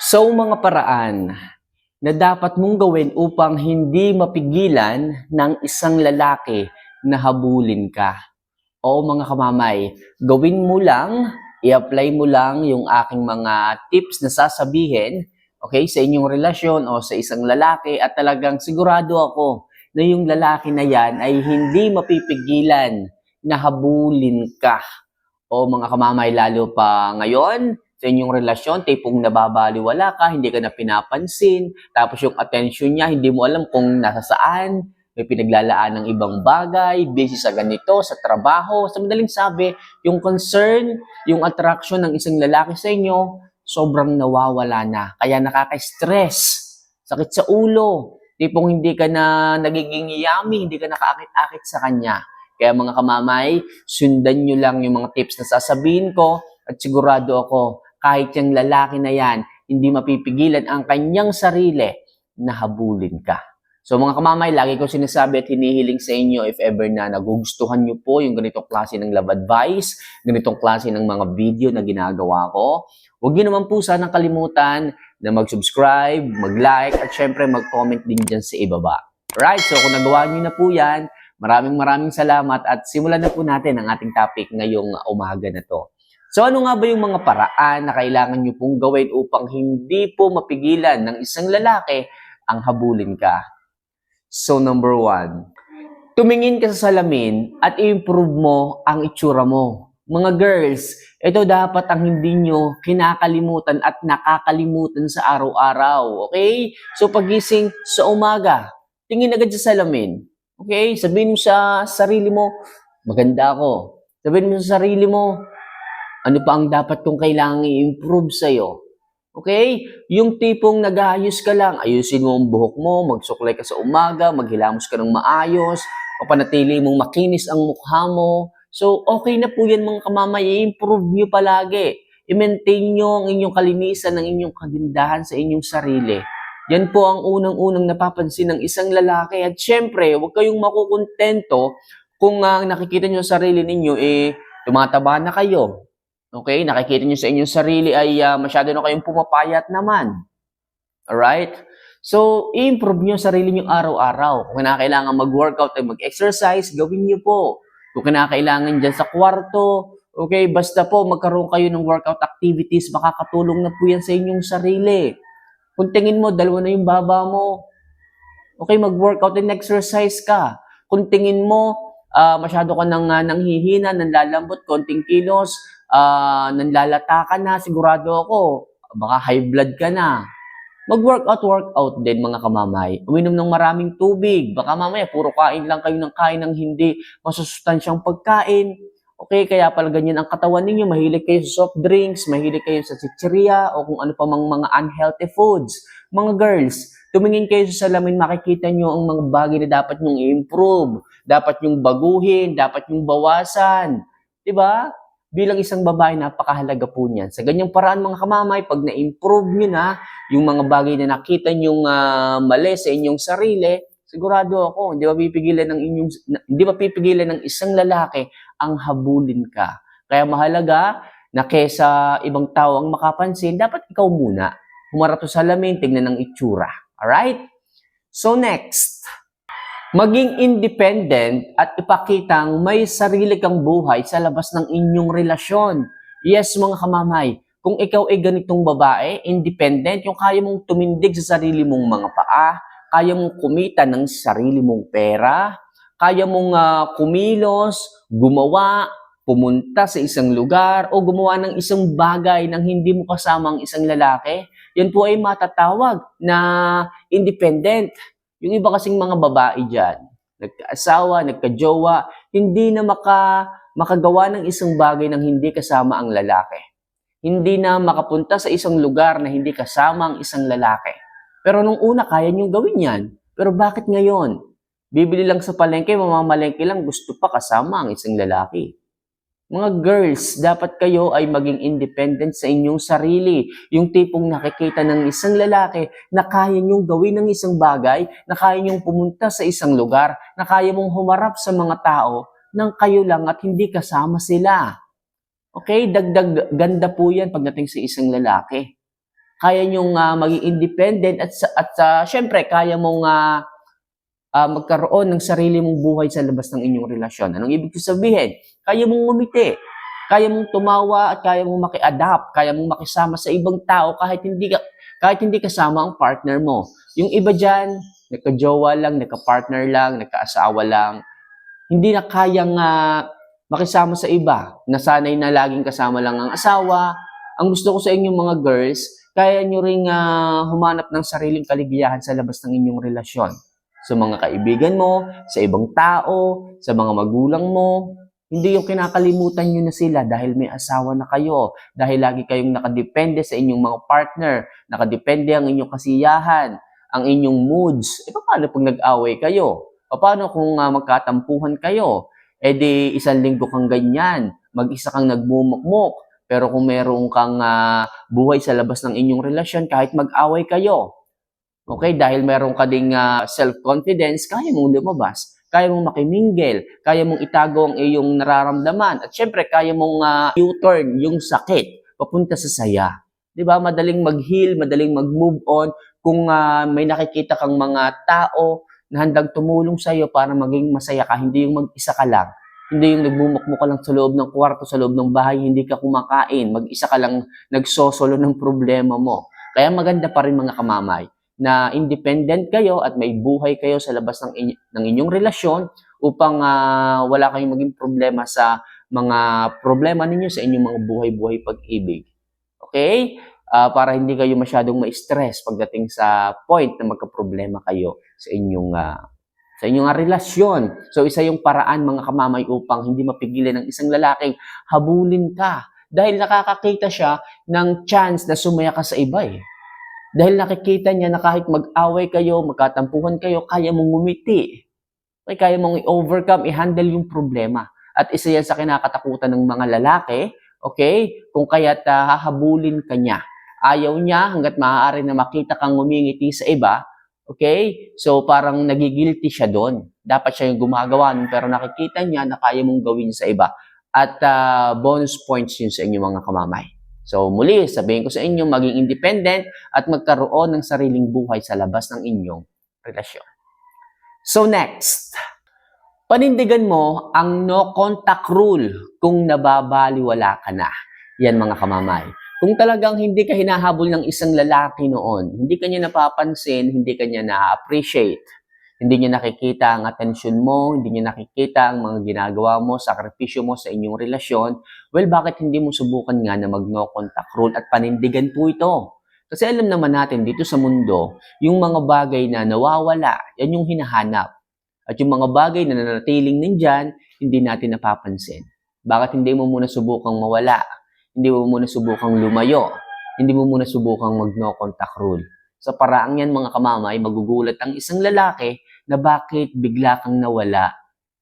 Mga paraan na dapat mong gawin upang hindi mapigilan ng isang lalaki na habulin ka. O mga kamamay, gawin mo lang, i-apply mo lang yung aking mga tips na sasabihin, okay, sa inyong relasyon o sa isang lalaki at talagang sigurado ako na yung lalaki na yan ay hindi mapipigilan na habulin ka. O mga kamamay, lalo pa ngayon, sa inyong relasyon, tipong nababaliwala ka, hindi ka na pinapansin, tapos yung attention niya, hindi mo alam kung nasa saan, may pinaglalaan ng ibang bagay, busy sa ganito, sa trabaho. Sa madaling sabi, yung concern, yung attraction ng isang lalaki sa inyo, sobrang nawawala na. Kaya nakaka-stress, sakit sa ulo, tipong hindi ka na nagiging yummy, hindi ka nakaakit-akit sa kanya. Kaya mga kamamay, sundan nyo lang yung mga tips na sasabihin ko at sigurado ako, kahit yung lalaki na yan, hindi mapipigilan ang kanyang sarili na habulin ka. So mga kamamay, lagi ko sinasabi at hinihiling sa inyo if ever na nagugustuhan nyo po yung ganitong klase ng love advice, ganitong klase ng mga video na ginagawa ko, huwag nyo naman po sanang kalimutan na mag-subscribe, mag-like, at syempre mag-comment din dyan sa ibaba. Right, so kung nagawa nyo na po yan, maraming salamat at simulan na po natin ang ating topic ngayong umaga na to. So ano nga ba yung mga paraan na kailangan nyo pong gawin upang hindi po mapigilan ng isang lalaki ang habulin ka? So number 1, tumingin ka sa salamin at i-improve mo ang itsura mo. Mga girls, ito dapat ang hindi nyo kinakalimutan at nakakalimutan sa araw-araw. Okay? So pagising sa umaga, tingin agad sa salamin. Okay? Sabihin mo sa sarili mo, maganda ako. Sabihin mo sa sarili mo, ano pa ang dapat kong kailangang i-improve sa'yo? Okay? Yung tipong nag-aayos ka lang, ayusin mo ang buhok mo, magsuklay ka sa umaga, maghilamos ka ng maayos, papanatili mong makinis ang mukha mo. So, okay na po yan mga kamamay, i-improve nyo palagi. I-maintain nyo ang inyong kalinisan, ang inyong kagandahan sa inyong sarili. Yan po ang unang-unang napapansin ng isang lalaki. At syempre, huwag kayong makukontento kung nakikita nyo sa sarili ninyo, tumataba na kayo. Okay? Nakikita nyo sa inyong sarili ay masyado na kayong pumapayat naman. Alright? So, i-improve nyo sarili nyo araw-araw. Kung kinakailangan mag-workout ay mag-exercise, gawin nyo po. Kung kinakailangan dyan sa kwarto, okay, basta po magkaroon kayo ng workout activities, makakatulong na po yan sa inyong sarili. Kung tingin mo, dalawa na yung baba mo, okay, mag-workout and exercise ka. Kung tingin mo, masyado ka nanghihina, nanlalambot, konting kilos, nanlalata ka na, sigurado ako, baka high blood ka na. Mag-workout din mga kamamay. Uminom ng maraming tubig. Baka mamaya, puro kain lang kayo ng kain ng hindi masusustansyang pagkain. Okay, kaya pala ganyan ang katawan ninyo. Mahilig kayo sa soft drinks, mahilig kayo sa chichirya, o kung ano pa mang mga unhealthy foods. Mga girls, tumingin kayo sa salamin, makikita nyo ang mga bagay na dapat nyong i-improve, dapat nyong baguhin, dapat nyong bawasan. Diba? Bilang isang babae, napakahalaga po niyan. Sa ganyang paraan mga kamamay, pag na-improve nyo na yung mga bagay na nakita nyong mali sa inyong sarili, sigurado ako, hindi mapipigilan ng isang lalaki ang habulin ka. Kaya mahalaga na kesa ibang tao ang makapansin, dapat ikaw muna. Humarap sa salamin, tingnan ng itsura. Alright? So next, maging independent at ipakitang may sarili kang buhay sa labas ng inyong relasyon. Yes, mga kamamay, kung ikaw ay ganitong babae, independent, yung kaya mong tumindig sa sarili mong mga paa, kaya mong kumita ng sarili mong pera, kaya mong kumilos, gumawa, pumunta sa isang lugar, o gumawa ng isang bagay nang hindi mo kasama ang isang lalaki, yan po ay matatawag na independent. Yung iba kasing mga babae dyan, nagkaasawa, nagkajowa, hindi na makagawa ng isang bagay nang hindi kasama ang lalaki. Hindi na makapunta sa isang lugar na hindi kasama ang isang lalaki. Pero nung una, kaya niyong gawin yan. Pero bakit ngayon? Bibili lang sa palengke, mamamalengke lang, gusto pa kasama ang isang lalaki. Mga girls, dapat kayo ay maging independent sa inyong sarili. Yung tipong nakikita ng isang lalaki na kaya niyong gawin ng isang bagay, na kaya niyong pumunta sa isang lugar, na kaya mong humarap sa mga tao nang kayo lang at hindi kasama sila. Okay? Dagdag ganda po yan pagdating sa isang lalaki. kaya nyong maging independent at syempre kaya mong magkaroon ng sarili mong buhay sa labas ng inyong relasyon. Anong ibig sabihin? Kaya mong ngumiti, kaya mong tumawa at kaya mong maki-adapt, kaya mong makisama sa ibang tao kahit hindi kasama ang partner mo. Yung iba diyan, nagka-jowa lang, nagka-partner lang, nagka-asawa lang, hindi na kayang makisama sa iba. Nasanay na laging kasama lang ang asawa. Ang gusto ko sa inyong mga girls, kaya nyo ring humanap ng sariling kaligayahan sa labas ng inyong relasyon. Sa mga kaibigan mo, sa ibang tao, sa mga magulang mo. Hindi yung kinakalimutan nyo na sila dahil may asawa na kayo, dahil lagi kayong nakadepende sa inyong mga partner, nakadepende ang inyong kasiyahan, ang inyong moods. Paano pag nag-away kayo? Paano kung magkatampuhan kayo? Di isang linggo kang ganyan, mag-isa kang nagmumukmuk, pero kung meron kang buhay sa labas ng inyong relasyon, kahit mag-away kayo, okay, dahil meron ka ding self-confidence, kaya mong lumabas, kaya mong makimingle, kaya mong itago ang iyong nararamdaman, at syempre, kaya mong u-turn yung sakit papunta sa saya. Diba? Madaling mag-heal, madaling mag-move on kung may nakikita kang mga tao na handang tumulong sa iyo para maging masaya ka, hindi yung mag-isa ka lang. Hindi yung nagmumukmuk ka lang sa loob ng kwarto, sa loob ng bahay, hindi ka kumakain, mag-isa ka lang nagsosolo ng problema mo. Kaya maganda pa rin mga kamamay na independent kayo at may buhay kayo sa labas ng inyong relasyon upang wala kayong maging problema sa mga problema ninyo sa inyong mga buhay-buhay pag-ibig. Okay? Para hindi kayo masyadong ma-stress pagdating sa point na magka-problema kayo sa inyong relasyon. So, isa yung paraan mga kamamay upang hindi mapigilan ng isang lalaking habulin ka. Dahil nakakakita siya ng chance na sumaya ka sa iba eh. Dahil nakikita niya na kahit mag-away kayo, magkatampuhan kayo, kaya mong ngumiti. Okay, kaya mong i-overcome, i-handle yung problema. At isa yan sa kinakatakutan ng mga lalaki, okay? Kung kaya't hahabulin ka niya. Ayaw niya hanggat maaari na makita kang ngumingiti sa iba, okay? So parang nagigilty siya doon. Dapat siya yung gumagawa nun, pero nakikita niya na kaya mong gawin sa iba. At bonus points yun sa inyong mga kamamay. So muli, sabihin ko sa inyo, maging independent at magkaroon ng sariling buhay sa labas ng inyong relasyon. So next, panindigan mo ang no contact rule kung nababaliwala ka na. Yan mga kamamay. Kung talagang hindi ka hinahabol ng isang lalaki noon, hindi ka niya napapansin, hindi ka niya na-appreciate, hindi niya nakikita ang atensyon mo, hindi niya nakikita ang mga ginagawa mo, sakripisyo mo sa inyong relasyon, well, bakit hindi mo subukan nga na mag-no contact rule at panindigan po ito? Kasi alam naman natin dito sa mundo, yung mga bagay na nawawala, yan yung hinahanap. At yung mga bagay na nanatiling nandyan, hindi natin napapansin. Bakit hindi mo muna subukang mawala? Hindi mo muna subukang lumayo? Hindi mo muna subukang mag-no contact rule? Sa paraang yan mga kamamay, magugulat ang isang lalaki na bakit bigla kang nawala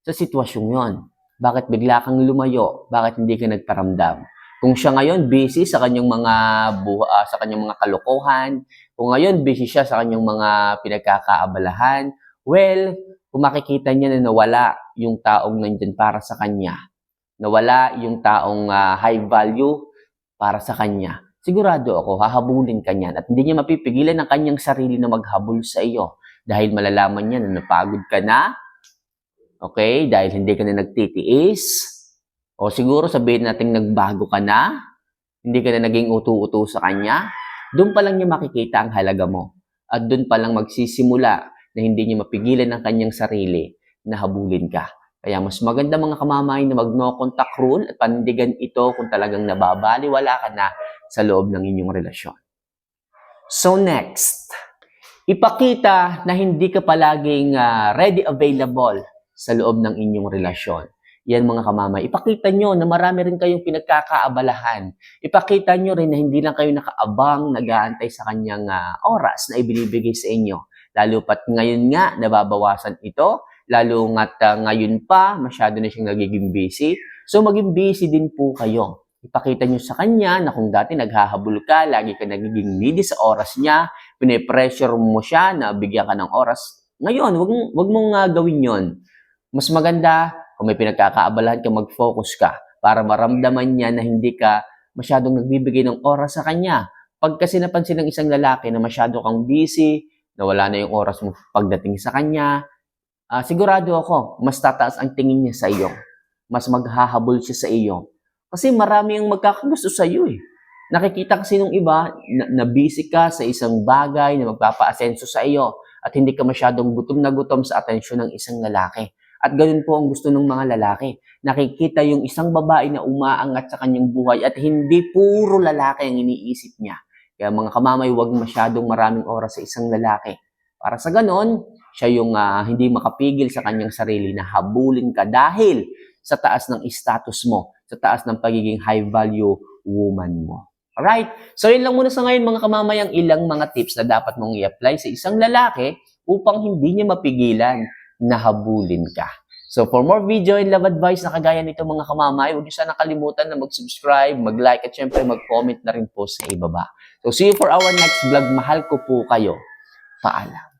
sa sitwasyong yon. Bakit bigla kang lumayo? Bakit hindi ka nagparamdam? Kung siya ngayon busy sa kanyang mga kalokohan, kung ngayon busy siya sa kanyang mga pinagkakaabalahan, well, kung makikita niya na nawala yung taong nandyan para sa kanya, nawala yung taong high value para sa kanya, sigurado ako, hahabulin ka niyan at hindi niya mapipigilan ang kanyang sarili na maghabol sa iyo dahil malalaman niya na napagod ka na, okay, dahil hindi ka na nagtitiis, o siguro sabihin natin nagbago ka na, hindi ka na naging utu-utu sa kanya, doon pa lang niya makikita ang halaga mo at doon pa lang magsisimula na hindi niya mapigilan ang kanyang sarili na habulin ka. Kaya mas maganda mga kamamay na mag-no contact rule at panindigan ito kung talagang nababaliwala ka na sa loob ng inyong relasyon. So next, ipakita na hindi ka palaging ready available sa loob ng inyong relasyon. Yan mga kamamay, ipakita nyo na marami rin kayong pinagkakaabalahan. Ipakita nyo rin na hindi lang kayo nakaabang, nag-aantay sa kanyang oras na ibinibigay sa inyo. Lalo pat ngayon nga, nababawasan ito. Lalo nga't ngayon pa, masyado na siyang nagiging busy. So maging busy din po kayo. Ipakita nyo sa kanya na kung dati naghahabol ka, lagi ka nagiging needy sa oras niya, pinipressure mo siya na bigyan ka ng oras. Ngayon, wag mong gawin yon. Mas maganda, kung may pinagkakaabalahan ka, mag-focus ka para maramdaman niya na hindi ka masyadong nagbibigay ng oras sa kanya. Pag kasi napansin ng isang lalaki na masyado kang busy, na wala na yung oras mo pagdating sa kanya, sigurado ako, mas tataas ang tingin niya sa iyo. Mas maghahabol siya sa iyo. Kasi marami ang magkakagusto sa iyo eh. Nakikita kasi nung iba na busy ka sa isang bagay na magpapaasenso sa iyo at hindi ka masyadong gutom na gutom sa atensyon ng isang lalaki. At ganun po ang gusto ng mga lalaki. Nakikita yung isang babae na umaangat sa kanyang buhay at hindi puro lalaki ang iniisip niya. Kaya mga kamamay, huwag masyadong maraming oras sa isang lalaki. Para sa ganon, siya yung hindi makapigil sa kanyang sarili na habulin ka dahil sa taas ng status mo, sa taas ng pagiging high value woman mo. Alright? So yun lang muna sa ngayon mga kamamay ang ilang mga tips na dapat mong i-apply sa isang lalaki upang hindi niya mapigilan na habulin ka. So for more video and love advice na kagaya nito mga kamamay, huwag niyo sana kalimutan na mag-subscribe, mag-like at syempre mag-comment na rin po sa ibaba. So see you for our next vlog. Mahal ko po kayo. Paalam.